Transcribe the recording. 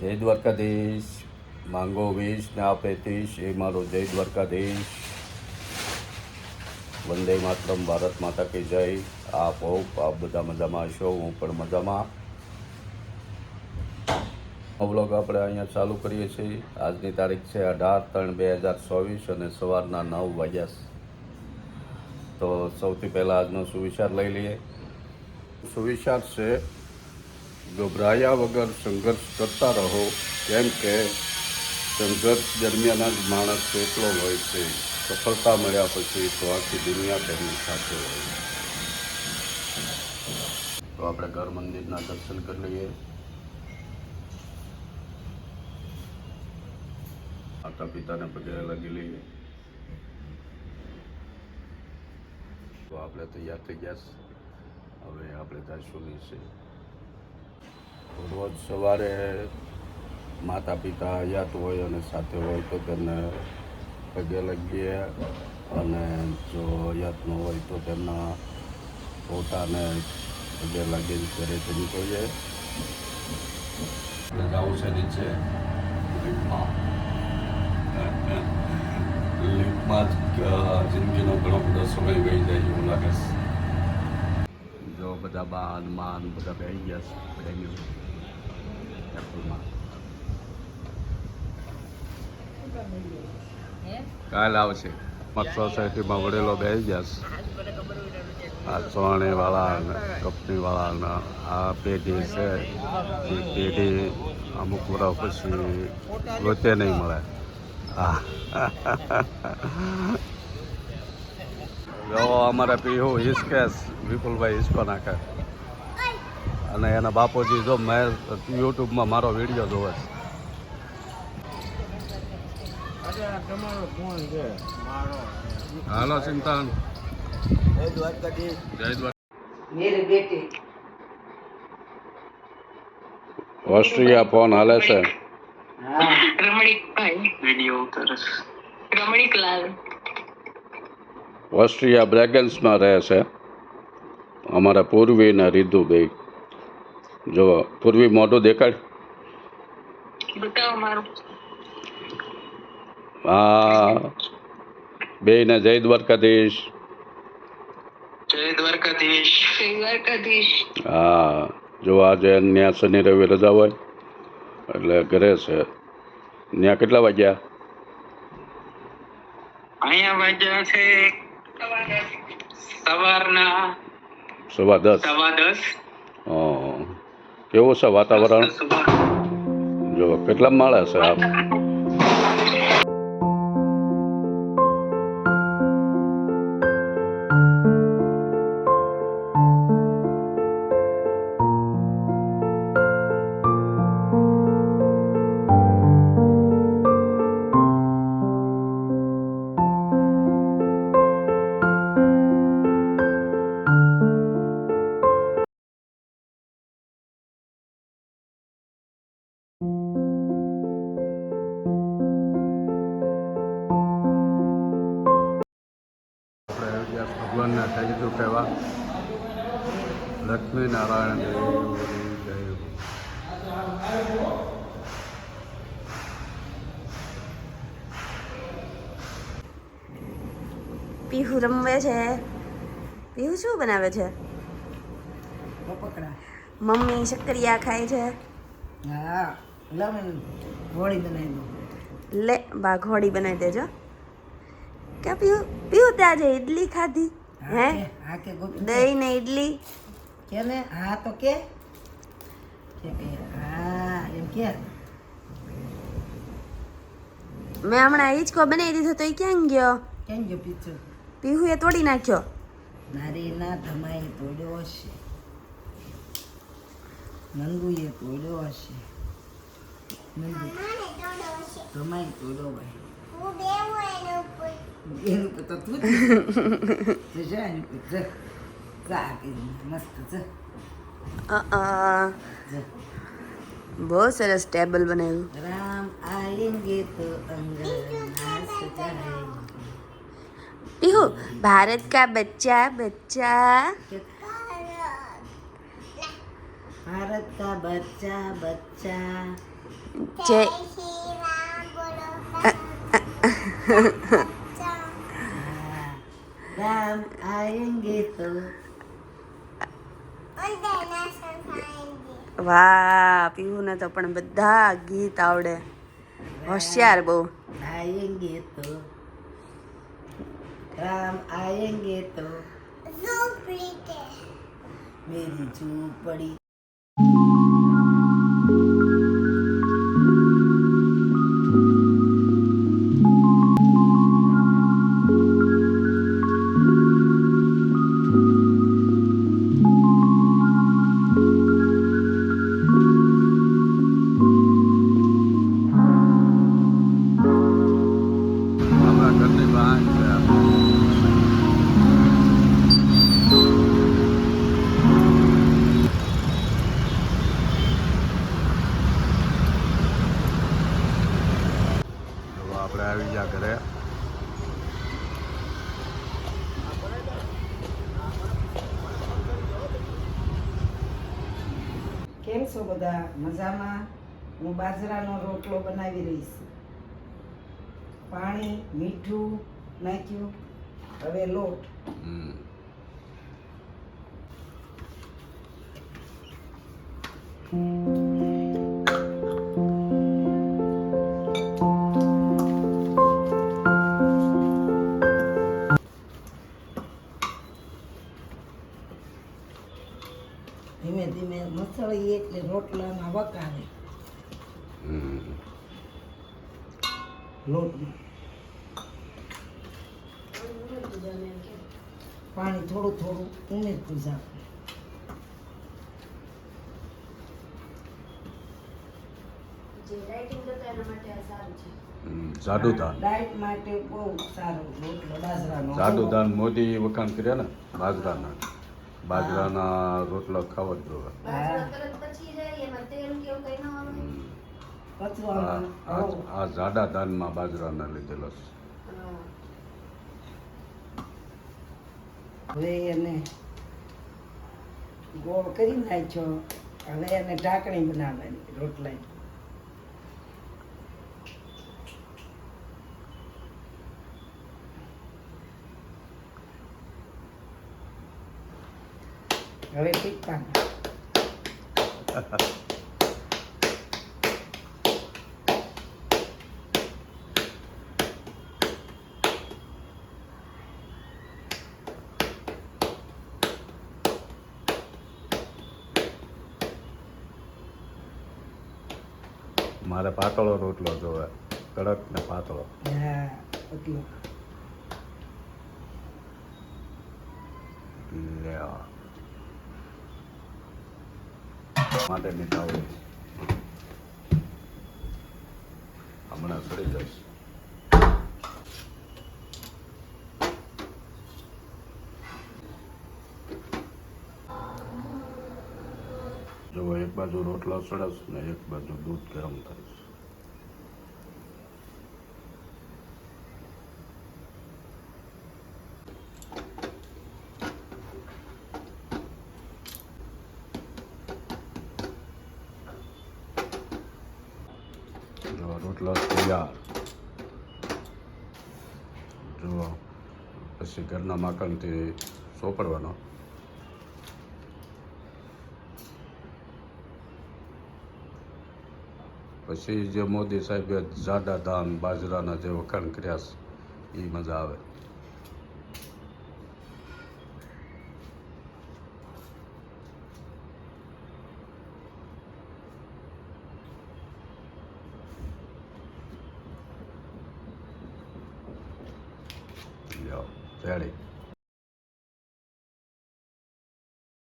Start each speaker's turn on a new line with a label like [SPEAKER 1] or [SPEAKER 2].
[SPEAKER 1] જય દ્વારકાધીશ. માંગો 20 ને આપે 30 એ મારો જય દ્વારકાધીશ. વંદે માતરમ. ભારત માતા કી જય. આપ બધા મજામાં હશો, હું પણ મજામાં. વ્લોગ આપણે અહીંયા ચાલુ કરીએ છીએ. આજની તારીખ છે 18/3/2024 અને સવારના 9 વાગ્યા. તો સૌથી પહેલાં આજનો સુવિચાર લઈ લઈએ. સુવિચાર છે, ગભરાયા વગર સંઘર્ષ કરતા રહો, કેમ કે સંઘર્ષ દરમિયાન જ માણસ એકલો હોય છે. સફળતા મળ્યા પછી તો આખી દુનિયા તેમની સાથે હોય. તો આપણે ઘર મંદિરના દર્શન કરી લઈએ. માતા પિતાને પગે લાગી લઈએ. તો આપણે તૈયાર થઈ ગયા. હવે આપણે જઈશું નીચે. રોજ સવારે માતા પિતા હયાત હોય અને સાથે હોય તો તેને પગે લાગીએ, અને જો હયાત ન હોય તો તેમના પોતાને પગે લાગીને ઘરેથી નીકળીએ. જવું છે નીચે લિફ્ટમાં જ જિંદગીનો ઘણો બધો સમય વહી જાય એવું લાગે છે. જો બધા બાન માન બધા બેસી ગયા છે એપલમાં. કાલ આવશે. સોસાયટીમાં વડેલો બેસી ગયા છે. આ ચોરણીવાળા અને કંપનીવાળા આ પેઢી છે. એ પેઢી અમુક વર્ષ પછી ગોતે નહીં મળે. જો અમારા પીહુ હિસકે વિપુલભાઈ હિસકો નાખે, અને એના બાપુજી જો મેં યુટ્યુબમાં મારો વિડીયો જોવે છે. હાલો ચિંતાન. જય દ્વારકાધીશ. જય દ્વારકા. ઓસ્ટ્રિયા ફોન હાલે છે. રમણીકલાલ ઓસ્ટ્રિયા બ્રેગન્સમાં રહે છે. અમારા પૂર્વી ને રીધુભાઈ. જો પૂર્વી મોઢું દેખાડ. હા, બેયને જય દ્વારકાધીશ. જય દ્વારકાધીશ. જય દ્વારકાધીશ. હા, જો આજે ત્યાં શનિ રવિ રજા હોય એટલે ઘરે છે. ત્યાં કેટલા વાગ્યા? અહીંયા વાગ્યા છે સવારના 10:15. કેવું છે વાતાવરણ? જો કેટલા માળા છે આપ? ભગવાનને થઈ ગયું કહેવા. લક્ષ્મીનારાયણ દેવ દેવ.
[SPEAKER 2] પીહુ રમવે છે. પીહુ શું બનાવે છે? મમ્મી શક્કરિયા ખાય છે.
[SPEAKER 3] હા, ઘોડી બનાવી દો.
[SPEAKER 2] લે બા ઘોડી બનાવી દેજો. કે પીહુ પીહુ તે આજે ઇડલી ખાધી? હે?
[SPEAKER 3] હા કે
[SPEAKER 2] દહીં ને ઇડલી
[SPEAKER 3] કે ને? હા તો કે હા એમ કે.
[SPEAKER 2] મેં હમણાં હિંચકો બનાવી દીધો તો એ ક્યાં ગયો?
[SPEAKER 3] કેમ ગયો પીછો?
[SPEAKER 2] પીહુએ તોડી નાખ્યો.
[SPEAKER 3] નારી ના ધમાઈ તોડ્યો હશે, નંદુએ તોડ્યો હશે. નંદુ ધમાઈ તોડ્યો ભાઈ. એનું તો તું જ મસ્ત છે.
[SPEAKER 2] બહુ સરસ ટેબલ બનાવ્યું.
[SPEAKER 3] રામ આયેંગે તો અંગના સજાएंगे.
[SPEAKER 2] पीहू भारत का बच्चा बच्चा
[SPEAKER 3] भारत का बच्चा बच्चा
[SPEAKER 2] જય
[SPEAKER 3] राम आएंगे तो
[SPEAKER 2] વાહ પીવું ને તો પણ બધા ગીત આવડે હોશિયાર બહુ
[SPEAKER 3] आएंगे तो राम आएंगे तो मेरी झूपड़ी
[SPEAKER 1] આપણા ઘરની બહાર છે આ. તો આપણે આવી ગયા ઘરે.
[SPEAKER 3] કેમ છો બધા મજામાં? હું બાજરાનો રોટલો બનાવી રહી છું. પાણી મીઠું નાખ્યું, હવે લોટ.
[SPEAKER 1] હમ.
[SPEAKER 3] ધીમે ધીમે મસળી એટલે રોટલામાં વકારે
[SPEAKER 1] હમ.
[SPEAKER 3] લોટમાં. પાણી થોડું થોડું ઉમેરતું જાવ.
[SPEAKER 1] જાડુ ધાન
[SPEAKER 3] ડાયટ માટે બહુ સારો રોટલો બાજરાનો.
[SPEAKER 1] જાડુ ધાન મોદી વખાણ કર્યા ને બાજરાના રોટલા ખાવા જ જોવે. હમ.
[SPEAKER 3] પચવામાં
[SPEAKER 1] આ જાડા ધાનમાં બાજરાના લીધેલા છે.
[SPEAKER 3] હવે એને ગોળ કરી નાખ્યો. હવે એને ઢાંકણી બનાવવાની રોટલા. હવે ટીપાના.
[SPEAKER 1] મારે પાતળો રોટલો જોવે, કડક ને પાતળો.
[SPEAKER 3] હા એટલું.
[SPEAKER 1] લે આ. માટે મીઠા હોય હમણાં સડી જઈશ. જો એક બાજુ રોટલો સડસ ને એક બાજુ દૂધ ગરમ કરીશ. જો રોટલો તૈયાર. જો પછી ઘરના માખણથી સોપડવાનો. પછી જે મોદી સાહેબે જાડા ધાન બાજરાના જે વખાણ કર્યા છે એ મજા આવે. લ્યો રેડી.